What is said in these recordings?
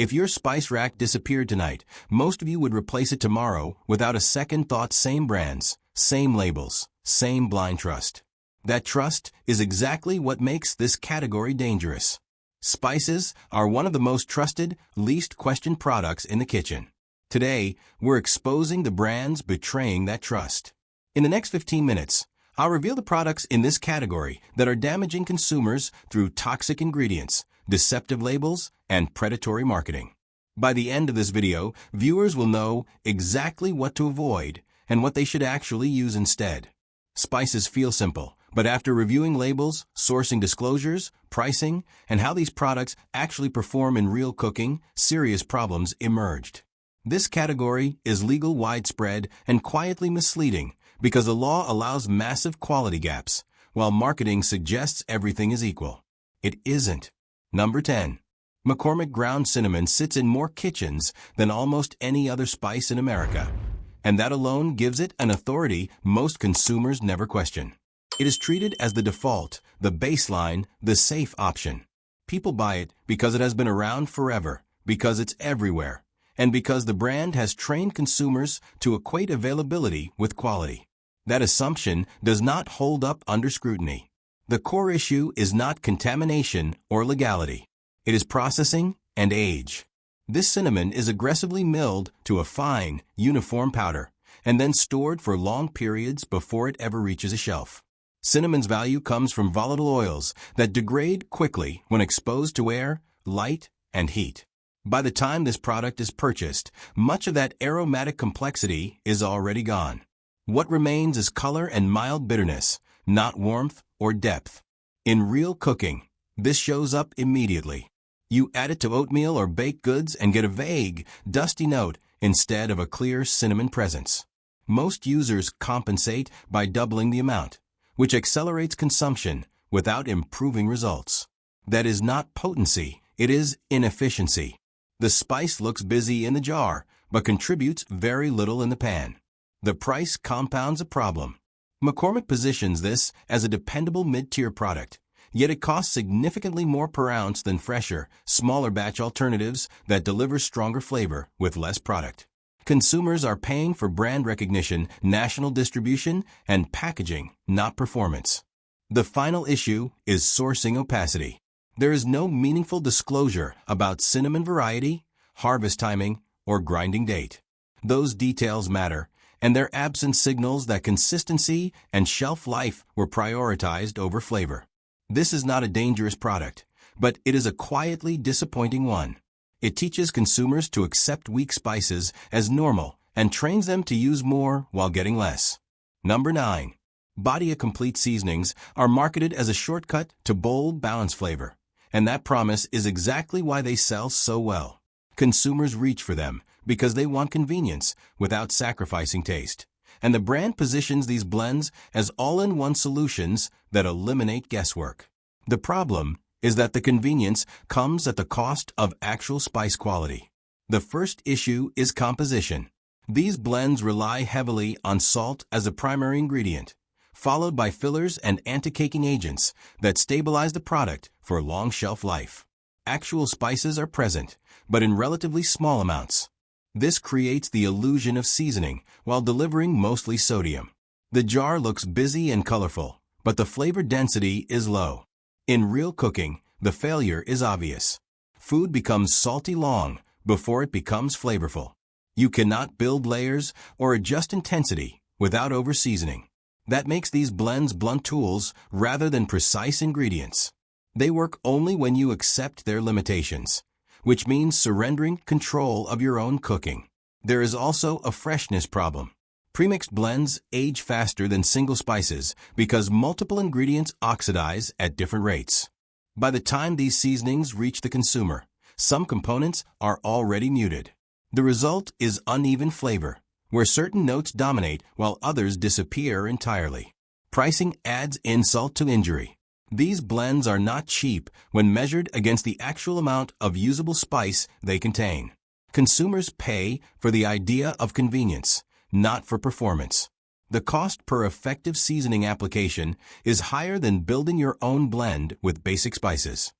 If your spice rack disappeared tonight, most of you would replace it tomorrow without a second thought. Same brands, same labels, same blind trust. That trust is exactly what makes this category dangerous. Spices are one of the most trusted, least questioned products in the kitchen. Today, we're exposing the brands betraying that trust. In the next 15 minutes, I'll reveal the products in this category that are damaging consumers through toxic ingredients, deceptive labels, and predatory marketing. By the end of this video, viewers will know exactly what to avoid and what they should actually use instead. Spices feel simple, but after reviewing labels, sourcing disclosures, pricing, and how these products actually perform in real cooking, serious problems emerged. This category is legal, widespread, and quietly misleading because the law allows massive quality gaps, while marketing suggests everything is equal. It isn't. Number 10. McCormick ground cinnamon sits in more kitchens than almost any other spice in America, and that alone gives it an authority most consumers never question. It is treated as the default, the baseline, the safe option. People buy it because it has been around forever, because it's everywhere, and because the brand has trained consumers to equate availability with quality. That assumption does not hold up under scrutiny. The core issue is not contamination or legality. It is processing and age. This cinnamon is aggressively milled to a fine, uniform powder, and then stored for long periods before it ever reaches a shelf. Cinnamon's value comes from volatile oils that degrade quickly when exposed to air, light, and heat. By the time this product is purchased, much of that aromatic complexity is already gone. What remains is color and mild bitterness, not warmth or depth. In real cooking, this shows up immediately. You add it to oatmeal or baked goods and get a vague, dusty note instead of a clear cinnamon presence. Most users compensate by doubling the amount, which accelerates consumption without improving results. That is not potency, it is inefficiency. The spice looks busy in the jar, but contributes very little in the pan. The price compounds a problem. McCormick positions this as a dependable mid-tier product, yet it costs significantly more per ounce than fresher, smaller batch alternatives that deliver stronger flavor with less product. Consumers are paying for brand recognition, national distribution, and packaging, not performance. The final issue is sourcing opacity. There is no meaningful disclosure about cinnamon variety, harvest timing, or grinding date. Those details matter, and their absence signals that consistency and shelf life were prioritized over flavor. This is not a dangerous product, but it is a quietly disappointing one. It teaches consumers to accept weak spices as normal and trains them to use more while getting less. Number 9. Badia Complete seasonings are marketed as a shortcut to bold, balanced flavor, and that promise is exactly why they sell so well. Consumers reach for them because they want convenience without sacrificing taste, and the brand positions these blends as all-in-one solutions that eliminate guesswork. The problem is that the convenience comes at the cost of actual spice quality. The first issue is composition. These blends rely heavily on salt as a primary ingredient, followed by fillers and anti-caking agents that stabilize the product for long shelf life. Actual spices are present, but in relatively small amounts. This creates the illusion of seasoning while delivering mostly sodium. The jar looks busy and colorful, but the flavor density is low. In real cooking, the failure is obvious. Food becomes salty long before it becomes flavorful. You cannot build layers or adjust intensity without over-seasoning. That makes these blends blunt tools rather than precise ingredients. They work only when you accept their limitations, which means surrendering control of your own cooking. There is also a freshness problem. Premixed blends age faster than single spices because multiple ingredients oxidize at different rates. By the time these seasonings reach the consumer, some components are already muted. The result is uneven flavor, where certain notes dominate while others disappear entirely. Pricing adds insult to injury. These blends are not cheap when measured against the actual amount of usable spice they contain. Consumers pay for the idea of convenience, not for performance. The cost per effective seasoning application is higher than building your own blend with basic spices.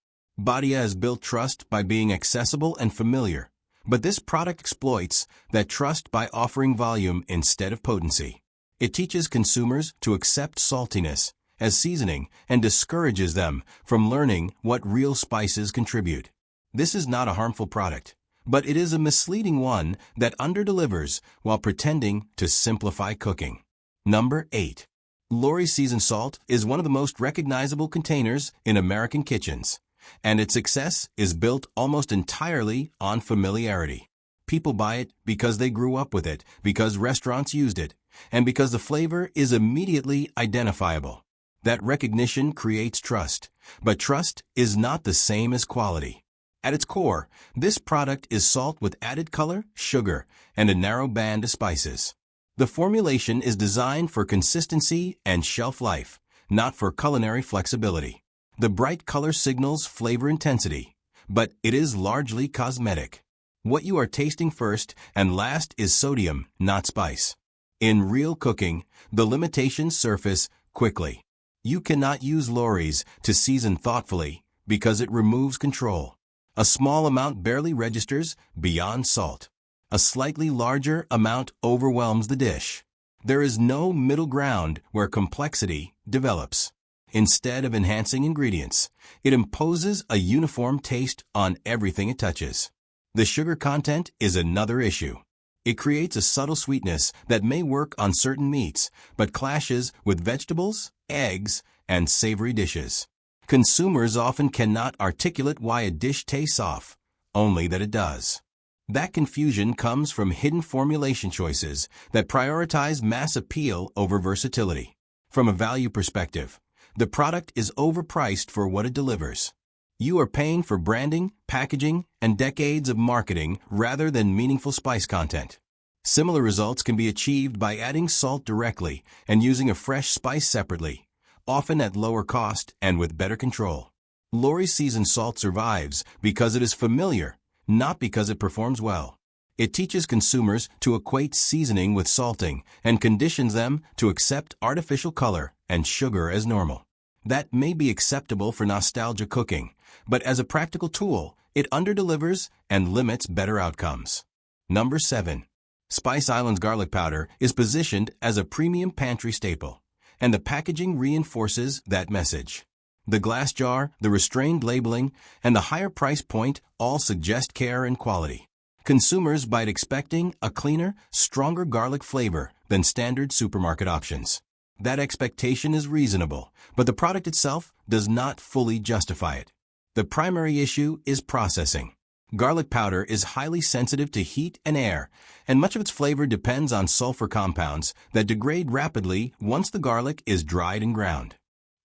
Badia has built trust by being accessible and familiar, but this product exploits that trust by offering volume instead of potency. It teaches consumers to accept saltiness as seasoning and discourages them from learning what real spices contribute. This is not a harmful product, but it is a misleading one that underdelivers while pretending to simplify cooking. Number 8. Lawry's seasoned salt is one of the most recognizable containers in American kitchens, and its success is built almost entirely on familiarity. People buy it because they grew up with it, because restaurants used it, and because the flavor is immediately identifiable. That recognition creates trust, but trust is not the same as quality. At its core, this product is salt with added color, sugar, and a narrow band of spices. The formulation is designed for consistency and shelf life, not for culinary flexibility. The bright color signals flavor intensity, but it is largely cosmetic. What you are tasting first and last is sodium, not spice. In real cooking, the limitations surface quickly. You cannot use Lawry's to season thoughtfully because it removes control. A small amount barely registers beyond salt. A slightly larger amount overwhelms the dish. There is no middle ground where complexity develops. Instead of enhancing ingredients, it imposes a uniform taste on everything it touches. The sugar content is another issue. It creates a subtle sweetness that may work on certain meats, but clashes with vegetables, eggs, and savory dishes. Consumers often cannot articulate why a dish tastes off, only that it does. That confusion comes from hidden formulation choices that prioritize mass appeal over versatility. From a value perspective, the product is overpriced for what it delivers. You are paying for branding, packaging, and decades of marketing rather than meaningful spice content. Similar results can be achieved by adding salt directly and using a fresh spice separately, often at lower cost and with better control. Lawry's seasoned salt survives because it is familiar, not because it performs well. It teaches consumers to equate seasoning with salting and conditions them to accept artificial color and sugar as normal. That may be acceptable for nostalgia cooking, but as a practical tool, it underdelivers and limits better outcomes. Number 7. Spice Islands garlic powder is positioned as a premium pantry staple, and the packaging reinforces that message. The glass jar, the restrained labeling, and the higher price point all suggest care and quality. Consumers buy it expecting a cleaner, stronger garlic flavor than standard supermarket options. That expectation is reasonable, but the product itself does not fully justify it. The primary issue is processing. Garlic powder is highly sensitive to heat and air, and much of its flavor depends on sulfur compounds that degrade rapidly once the garlic is dried and ground.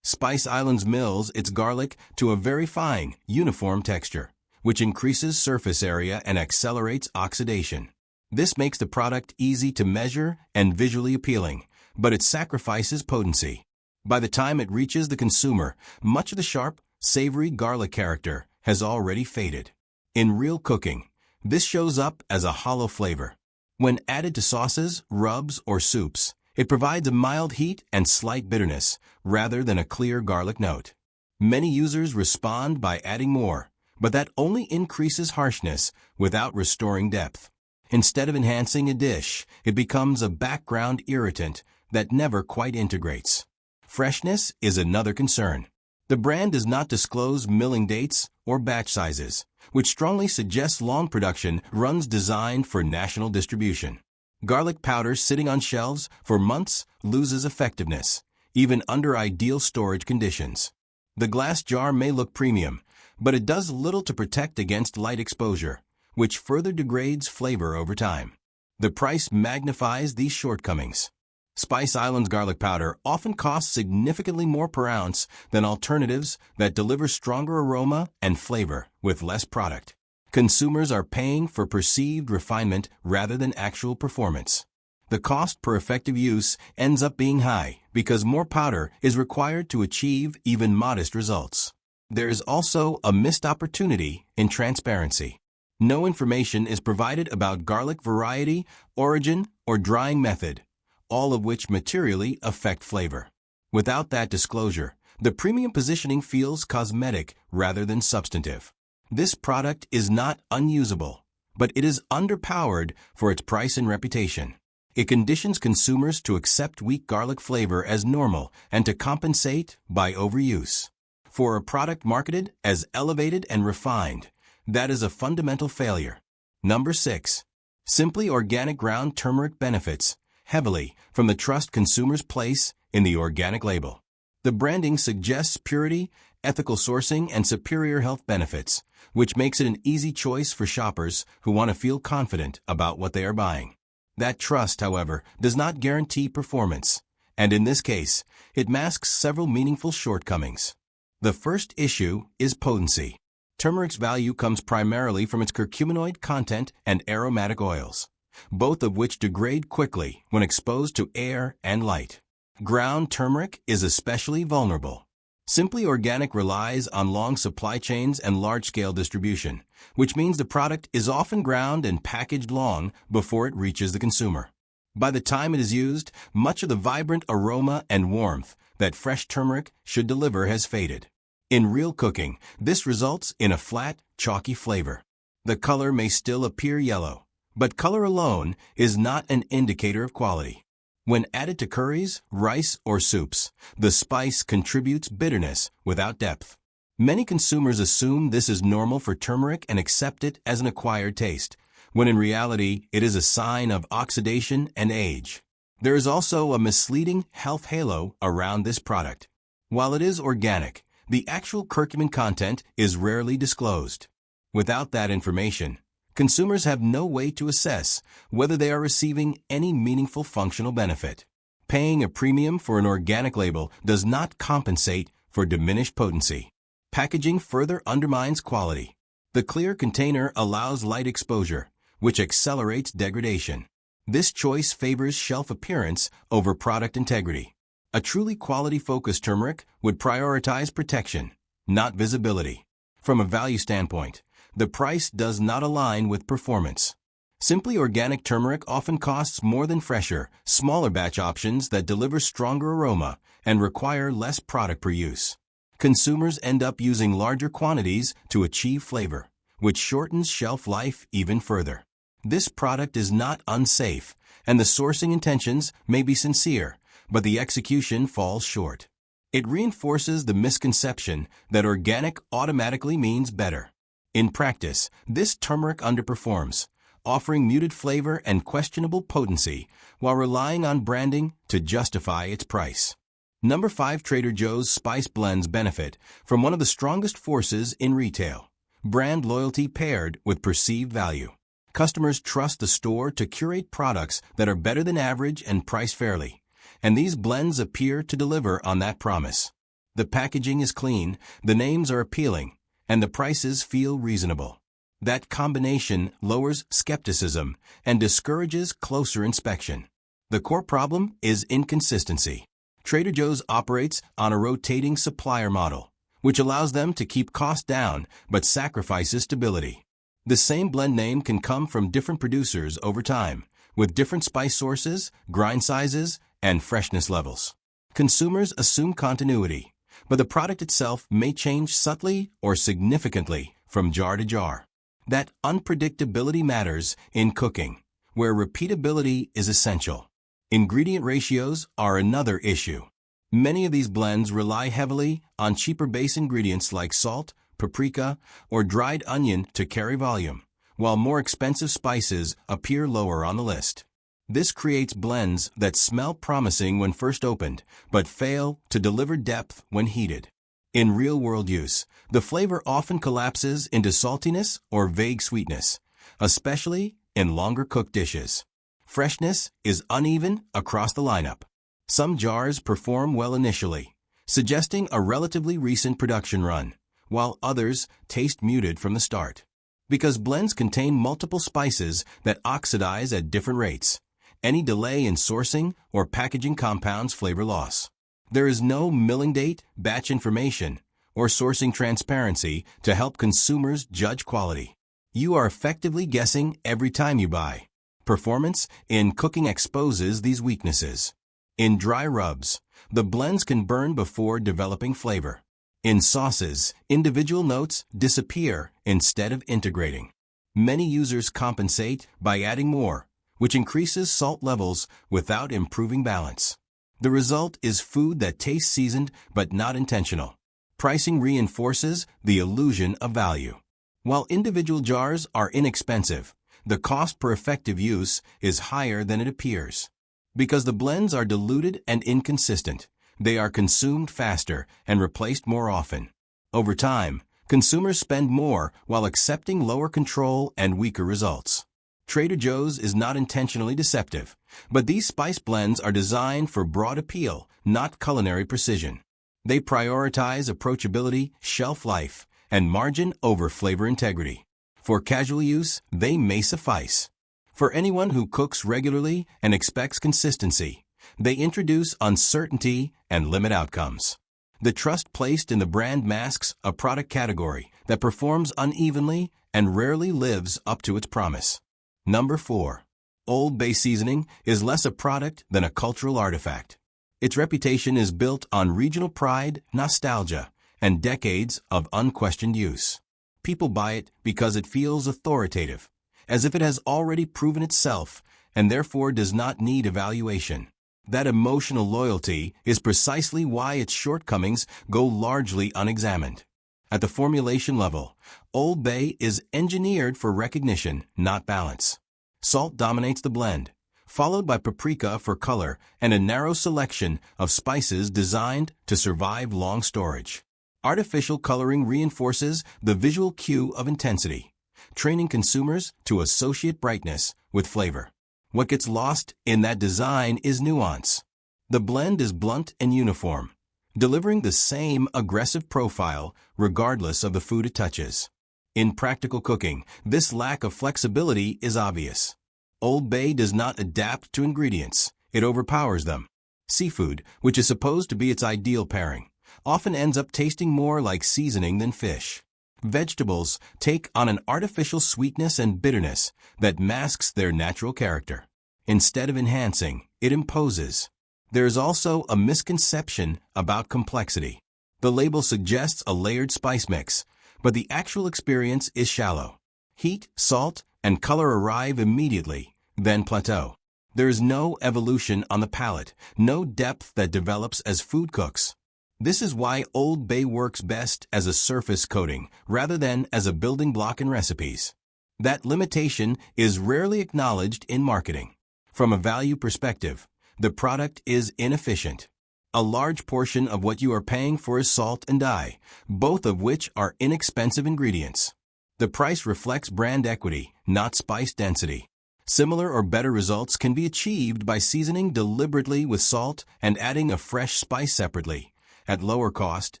Spice Islands mills its garlic to a very fine, uniform texture, which increases surface area and accelerates oxidation. This makes the product easy to measure and visually appealing, but it sacrifices potency. By the time it reaches the consumer, much of the sharp, savory garlic character has already faded. In real cooking, this shows up as a hollow flavor. When added to sauces, rubs, or soups, it provides a mild heat and slight bitterness, rather than a clear garlic note. Many users respond by adding more, but that only increases harshness without restoring depth. Instead of enhancing a dish, it becomes a background irritant that never quite integrates. Freshness is another concern. The brand does not disclose milling dates or batch sizes, which strongly suggests long production runs designed for national distribution. Garlic powder sitting on shelves for months loses effectiveness, even under ideal storage conditions. The glass jar may look premium, but it does little to protect against light exposure, which further degrades flavor over time. The price magnifies these shortcomings. Spice Islands garlic powder often costs significantly more per ounce than alternatives that deliver stronger aroma and flavor with less product. Consumers are paying for perceived refinement rather than actual performance. The cost per effective use ends up being high because more powder is required to achieve even modest results. There is also a missed opportunity in transparency. No information is provided about garlic variety, origin, or drying method, all of which materially affect flavor. Without that disclosure, The premium positioning feels cosmetic rather than substantive. This product is not unusable, but it is underpowered for its price and reputation. It conditions consumers to accept weak garlic flavor as normal and to compensate by overuse. For a product marketed as elevated and refined, that is a fundamental failure. Number 6. Simply Organic ground turmeric benefits heavily from the trust consumers place in the organic label. The branding suggests purity, ethical sourcing, and superior health benefits, which makes it an easy choice for shoppers who want to feel confident about what they are buying. That trust, however, does not guarantee performance, and in this case, it masks several meaningful shortcomings. The first issue is potency. Turmeric's value comes primarily from its curcuminoid content and aromatic oils, both of which degrade quickly when exposed to air and light. Ground turmeric is especially vulnerable. Simply Organic relies on long supply chains and large-scale distribution, which means the product is often ground and packaged long before it reaches the consumer. By the time it is used, much of the vibrant aroma and warmth that fresh turmeric should deliver has faded. In real cooking, this results in a flat, chalky flavor. The color may still appear yellow, but color alone is not an indicator of quality. When added to curries, rice, or soups, the spice contributes bitterness without depth. Many consumers assume this is normal for turmeric and accept it as an acquired taste, when in reality it is a sign of oxidation and age. There is also a misleading health halo around this product. While it is organic, the actual curcumin content is rarely disclosed. Without that information, consumers have no way to assess whether they are receiving any meaningful functional benefit. Paying a premium for an organic label does not compensate for diminished potency. Packaging further undermines quality. The clear container allows light exposure, which accelerates degradation. This choice favors shelf appearance over product integrity. A truly quality-focused turmeric would prioritize protection, not visibility. From a value standpoint, the price does not align with performance. Simply Organic turmeric often costs more than fresher, smaller batch options that deliver stronger aroma and require less product per use. Consumers end up using larger quantities to achieve flavor, which shortens shelf life even further. This product is not unsafe, and the sourcing intentions may be sincere, but the execution falls short. It reinforces the misconception that organic automatically means better. In practice, this turmeric underperforms, offering muted flavor and questionable potency while relying on branding to justify its price. Number 5. Trader Joe's Spice Blends benefit from one of the strongest forces in retail: brand loyalty paired with perceived value. Customers trust the store to curate products that are better than average and priced fairly, and these blends appear to deliver on that promise. The packaging is clean, the names are appealing, and the prices feel reasonable. That combination lowers skepticism and discourages closer inspection. The core problem is inconsistency. Trader Joe's operates on a rotating supplier model, which allows them to keep costs down but sacrifices stability. The same blend name can come from different producers over time, with different spice sources, grind sizes, and freshness levels. Consumers assume continuity, but the product itself may change subtly or significantly from jar to jar. That unpredictability matters in cooking, where repeatability is essential. Ingredient ratios are another issue. Many of these blends rely heavily on cheaper base ingredients like salt, paprika, or dried onion to carry volume, while more expensive spices appear lower on the list. This creates blends that smell promising when first opened, but fail to deliver depth when heated. In real-world use, the flavor often collapses into saltiness or vague sweetness, especially in longer-cooked dishes. Freshness is uneven across the lineup. Some jars perform well initially, suggesting a relatively recent production run, while others taste muted from the start. Because blends contain multiple spices that oxidize at different rates, any delay in sourcing or packaging compounds flavor loss. There is no milling date, batch information, or sourcing transparency to help consumers judge quality. You are effectively guessing every time you buy. Performance in cooking exposes these weaknesses. In dry rubs, the blends can burn before developing flavor. In sauces, individual notes disappear instead of integrating. Many users compensate by adding more, which increases salt levels without improving balance. The result is food that tastes seasoned but not intentional. Pricing reinforces the illusion of value. While individual jars are inexpensive, the cost per effective use is higher than it appears. Because the blends are diluted and inconsistent, they are consumed faster and replaced more often. Over time, consumers spend more while accepting lower control and weaker results. Trader Joe's is not intentionally deceptive, but these spice blends are designed for broad appeal, not culinary precision. They prioritize approachability, shelf life, and margin over flavor integrity. For casual use, they may suffice. For anyone who cooks regularly and expects consistency, they introduce uncertainty and limit outcomes. The trust placed in the brand masks a product category that performs unevenly and rarely lives up to its promise. Number 4. Old Bay seasoning is less a product than a cultural artifact. Its reputation is built on regional pride, nostalgia, and decades of unquestioned use. People buy it because it feels authoritative, as if it has already proven itself and therefore does not need evaluation. That emotional loyalty is precisely why its shortcomings go largely unexamined. At the formulation level, Old Bay is engineered for recognition, not balance. Salt dominates the blend, followed by paprika for color and a narrow selection of spices designed to survive long storage. Artificial coloring reinforces the visual cue of intensity, training consumers to associate brightness with flavor. What gets lost in that design is nuance. The blend is blunt and uniform, delivering the same aggressive profile regardless of the food it touches. In practical cooking, this lack of flexibility is obvious. Old Bay does not adapt to ingredients, it overpowers them. Seafood, which is supposed to be its ideal pairing, often ends up tasting more like seasoning than fish. Vegetables take on an artificial sweetness and bitterness that masks their natural character. Instead of enhancing, it imposes. There is also a misconception about complexity. The label suggests a layered spice mix, but the actual experience is shallow. Heat, salt, and color arrive immediately, then plateau. There is no evolution on the palate, no depth that develops as food cooks. This is why Old Bay works best as a surface coating rather than as a building block in recipes. That limitation is rarely acknowledged in marketing. From a value perspective, the product is inefficient. A large portion of what you are paying for is salt and dye, both of which are inexpensive ingredients. The price reflects brand equity, not spice density. Similar or better results can be achieved by seasoning deliberately with salt and adding a fresh spice separately, at lower cost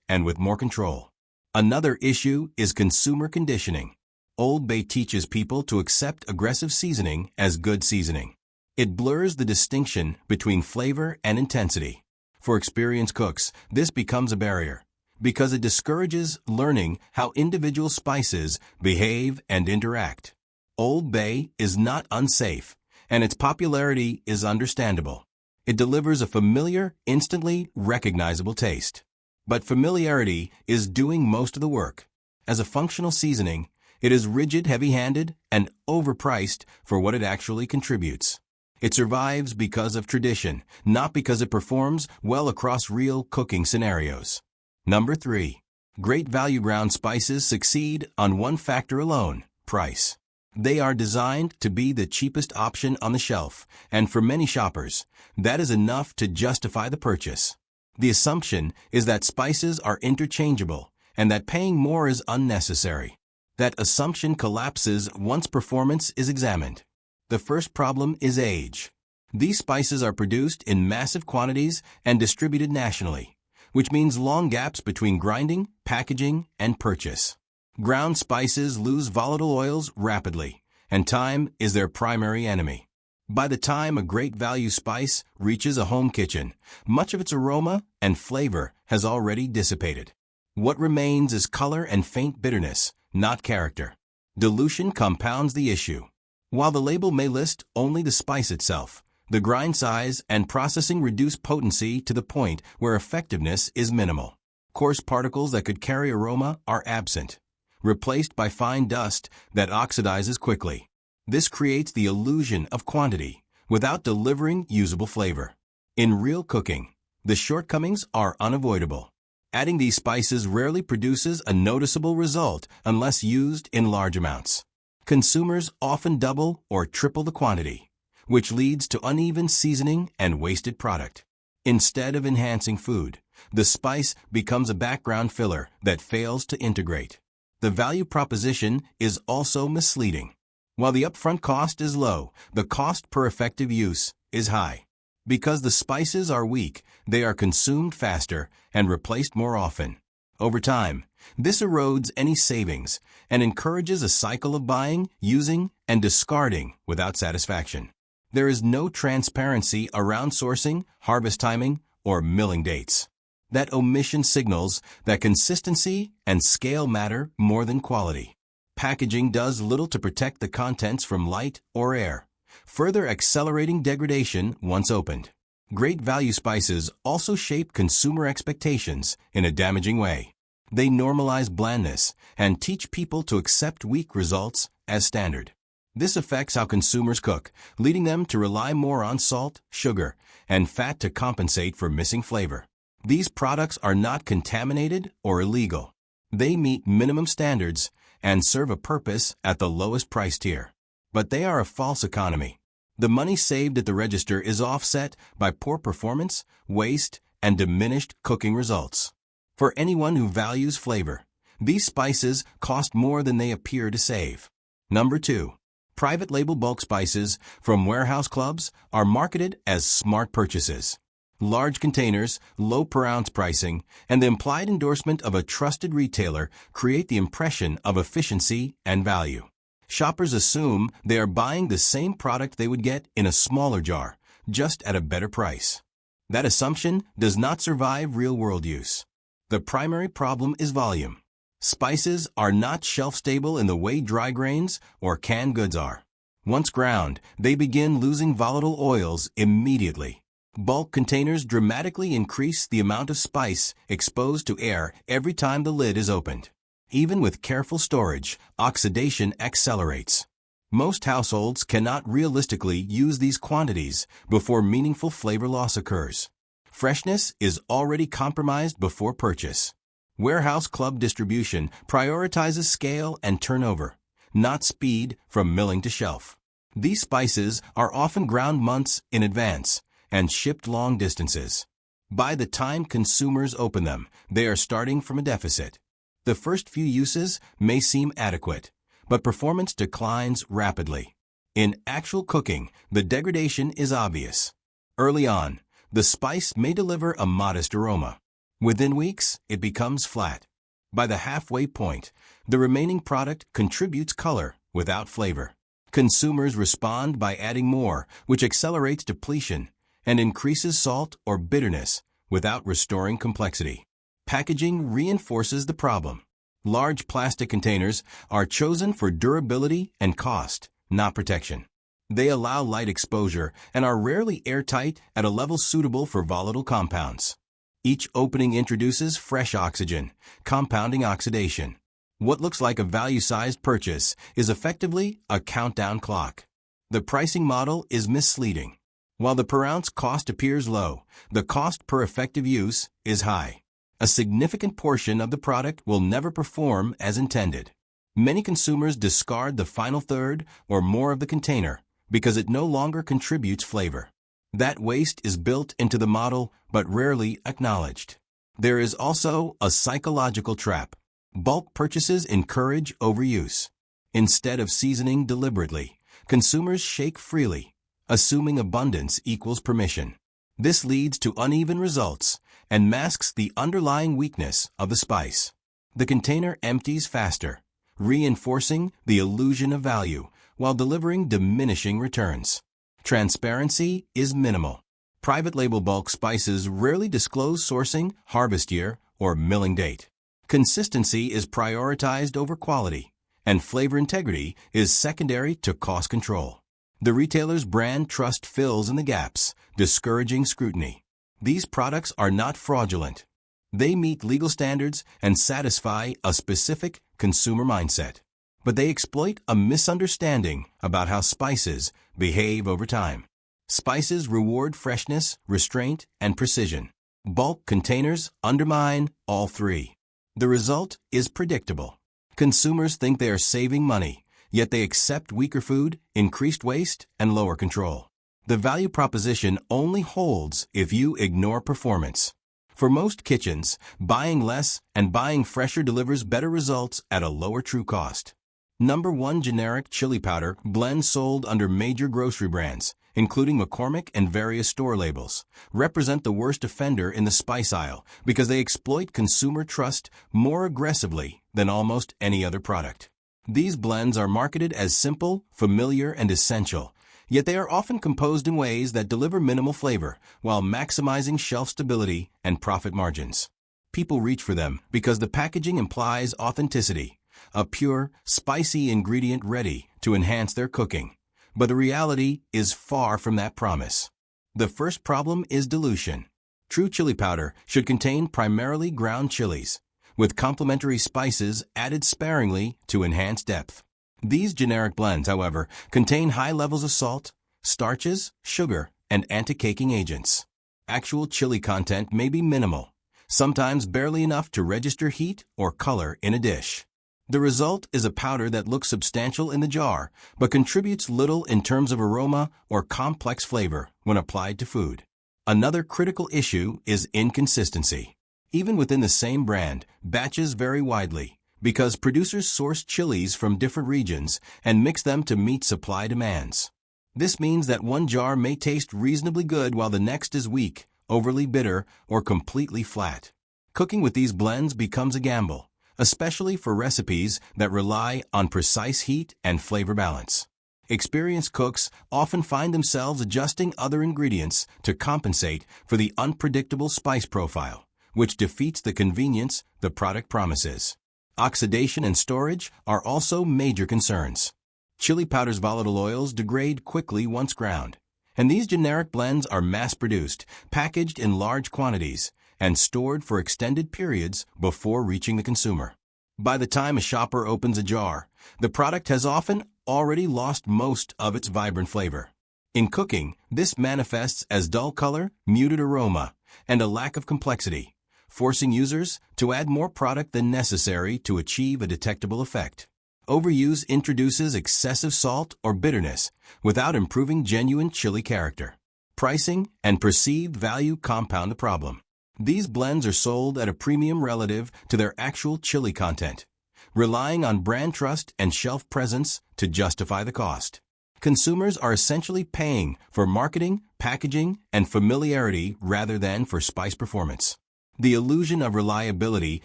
and with more control. Another issue is consumer conditioning. Old Bay teaches people to accept aggressive seasoning as good seasoning. It blurs the distinction between flavor and intensity. For experienced cooks, this becomes a barrier, because it discourages learning how individual spices behave and interact. Old Bay is not unsafe, and its popularity is understandable. It delivers a familiar, instantly recognizable taste. But familiarity is doing most of the work. As a functional seasoning, it is rigid, heavy-handed, and overpriced for what it actually contributes. It survives because of tradition, not because it performs well across real cooking scenarios. Number 3. Great value ground spices succeed on one factor alone: price. They are designed to be the cheapest option on the shelf, and for many shoppers, that is enough to justify the purchase. The assumption is that spices are interchangeable and that paying more is unnecessary. That assumption collapses once performance is examined. The first problem is age. These spices are produced in massive quantities and distributed nationally, which means long gaps between grinding, packaging, and purchase. Ground spices lose volatile oils rapidly, and time is their primary enemy. By the time a great value spice reaches a home kitchen, much of its aroma and flavor has already dissipated. What remains is color and faint bitterness, not character. Dilution compounds the issue. While the label may list only the spice itself, The grind size and processing reduce potency to the point where effectiveness is minimal. Coarse particles that could carry aroma are absent, replaced by fine dust that oxidizes quickly. This creates the illusion of quantity without delivering usable flavor. In real cooking, the shortcomings are unavoidable. Adding these spices rarely produces a noticeable result unless used in large amounts. Consumers often double or triple the quantity, which leads to uneven seasoning and wasted product. Instead of enhancing food, the spice becomes a background filler that fails to integrate. The value proposition is also misleading. While the upfront cost is low, the cost per effective use is high. Because the spices are weak, they are consumed faster and replaced more often. Over time, this erodes any savings and encourages a cycle of buying, using, and discarding without satisfaction. There is no transparency around sourcing, harvest timing, or milling dates. That omission signals that consistency and scale matter more than quality. Packaging does little to protect the contents from light or air, further accelerating degradation once opened. Great value spices also shape consumer expectations in a damaging way. They normalize blandness and teach people to accept weak results as standard. This affects how consumers cook, leading them to rely more on salt, sugar, and fat to compensate for missing flavor. These products are not contaminated or illegal. They meet minimum standards and serve a purpose at the lowest price tier. But they are a false economy. The money saved at the register is offset by poor performance, waste, and diminished cooking results. For anyone who values flavor, these spices cost more than they appear to save. Number 2. Private label bulk spices from warehouse clubs are marketed as smart purchases. Large containers, low per ounce pricing, and the implied endorsement of a trusted retailer create the impression of efficiency and value. Shoppers assume they are buying the same product they would get in a smaller jar, just at a better price. That assumption does not survive real-world use. The primary problem is volume. Spices are not shelf-stable in the way dry grains or canned goods are. Once ground, they begin losing volatile oils immediately. Bulk containers dramatically increase the amount of spice exposed to air every time the lid is opened. Even with careful storage, oxidation accelerates. Most households cannot realistically use these quantities before meaningful flavor loss occurs. Freshness is already compromised before purchase. Warehouse club distribution prioritizes scale and turnover, not speed from milling to shelf. These spices are often ground months in advance and shipped long distances. By the time consumers open them, they are starting from a deficit. The first few uses may seem adequate, but performance declines rapidly. In actual cooking, the degradation is obvious. Early on, the spice may deliver a modest aroma. Within weeks, it becomes flat. By the halfway point, the remaining product contributes color without flavor. Consumers respond by adding more, which accelerates depletion and increases salt or bitterness without restoring complexity. Packaging reinforces the problem. Large plastic containers are chosen for durability and cost, not protection. They allow light exposure and are rarely airtight at a level suitable for volatile compounds. Each opening introduces fresh oxygen, compounding oxidation. What looks like a value-sized purchase is effectively a countdown clock. The pricing model is misleading. While the per-ounce cost appears low, the cost per effective use is high. A significant portion of the product will never perform as intended. Many consumers discard the final third or more of the container because it no longer contributes flavor. That waste is built into the model but rarely acknowledged. There is also a psychological trap. Bulk purchases encourage overuse. Instead of seasoning deliberately, consumers shake freely, assuming abundance equals permission. This leads to uneven results and masks the underlying weakness of the spice. The container empties faster, reinforcing the illusion of value while delivering diminishing returns. Transparency is minimal. Private label bulk spices rarely disclose sourcing, harvest year, or milling date. Consistency is prioritized over quality, and flavor integrity is secondary to cost control. The retailer's brand trust fills in the gaps, discouraging scrutiny. These products are not fraudulent. They meet legal standards and satisfy a specific consumer mindset. But they exploit a misunderstanding about how spices behave over time. Spices reward freshness, restraint, and precision. Bulk containers undermine all three. The result is predictable. Consumers think they are saving money, yet they accept weaker food, increased waste, and lower control. The value proposition only holds if you ignore performance. For most kitchens, buying less and buying fresher delivers better results at a lower true cost. Number 1 generic chili powder blends sold under major grocery brands, including McCormick and various store labels, represent the worst offender in the spice aisle because they exploit consumer trust more aggressively than almost any other product. These blends are marketed as simple, familiar, and essential, yet they are often composed in ways that deliver minimal flavor while maximizing shelf stability and profit margins. People reach for them because the packaging implies authenticity, a pure, spicy ingredient ready to enhance their cooking. But the reality is far from that promise. The first problem is dilution. True chili powder should contain primarily ground chilies, with complementary spices added sparingly to enhance depth. These generic blends, however, contain high levels of salt, starches, sugar, and anti-caking agents. Actual chili content may be minimal, sometimes barely enough to register heat or color in a dish. The result is a powder that looks substantial in the jar, but contributes little in terms of aroma or complex flavor when applied to food. Another critical issue is inconsistency. Even within the same brand, batches vary widely because producers source chilies from different regions and mix them to meet supply demands. This means that one jar may taste reasonably good while the next is weak, overly bitter, or completely flat. Cooking with these blends becomes a gamble, especially for recipes that rely on precise heat and flavor balance. Experienced cooks often find themselves adjusting other ingredients to compensate for the unpredictable spice profile, which defeats the convenience the product promises. Oxidation and storage are also major concerns. Chili powder's volatile oils degrade quickly once ground, and these generic blends are mass-produced, packaged in large quantities, and stored for extended periods before reaching the consumer. By the time a shopper opens a jar, the product has often already lost most of its vibrant flavor. In cooking, this manifests as dull color, muted aroma, and a lack of complexity, forcing users to add more product than necessary to achieve a detectable effect. Overuse introduces excessive salt or bitterness without improving genuine chili character. Pricing and perceived value compound the problem. These blends are sold at a premium relative to their actual chili content, relying on brand trust and shelf presence to justify the cost. Consumers are essentially paying for marketing, packaging, and familiarity rather than for spice performance. The illusion of reliability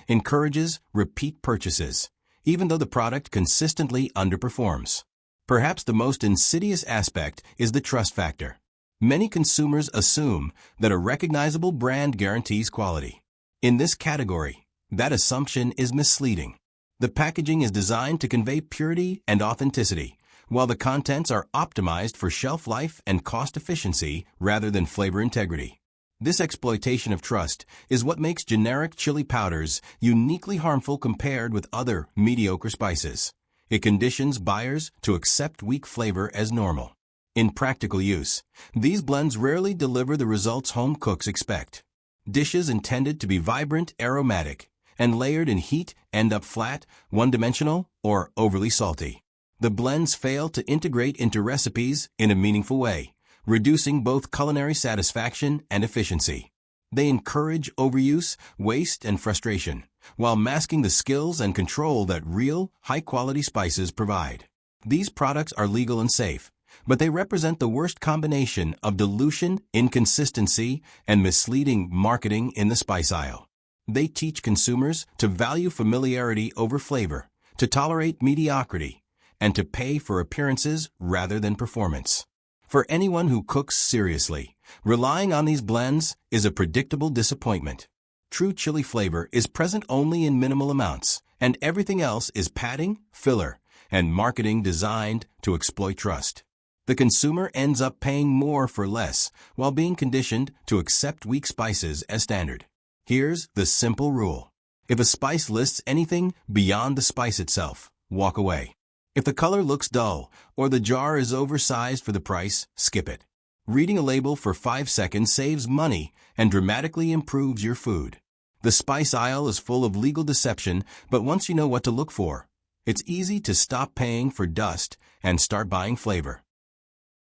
encourages repeat purchases, even though the product consistently underperforms. Perhaps the most insidious aspect is the trust factor. Many consumers assume that a recognizable brand guarantees quality. In this category, that assumption is misleading. The packaging is designed to convey purity and authenticity, while the contents are optimized for shelf life and cost efficiency rather than flavor integrity. This exploitation of trust is what makes generic chili powders uniquely harmful compared with other mediocre spices. It conditions buyers to accept weak flavor as normal. In practical use, these blends rarely deliver the results home cooks expect. Dishes intended to be vibrant, aromatic, and layered in heat end up flat, one-dimensional, or overly salty. The blends fail to integrate into recipes in a meaningful way, reducing both culinary satisfaction and efficiency. They encourage overuse, waste, and frustration, while masking the skills and control that real, high-quality spices provide. These products are legal and safe, but they represent the worst combination of dilution, inconsistency, and misleading marketing in the spice aisle. They teach consumers to value familiarity over flavor, to tolerate mediocrity, and to pay for appearances rather than performance. For anyone who cooks seriously, relying on these blends is a predictable disappointment. True chili flavor is present only in minimal amounts, and everything else is padding, filler, and marketing designed to exploit trust. The consumer ends up paying more for less while being conditioned to accept weak spices as standard. Here's the simple rule. If a spice lists anything beyond the spice itself, walk away. If the color looks dull or the jar is oversized for the price, skip it. Reading a label for 5 seconds saves money and dramatically improves your food. The spice aisle is full of legal deception, but once you know what to look for, it's easy to stop paying for dust and start buying flavor.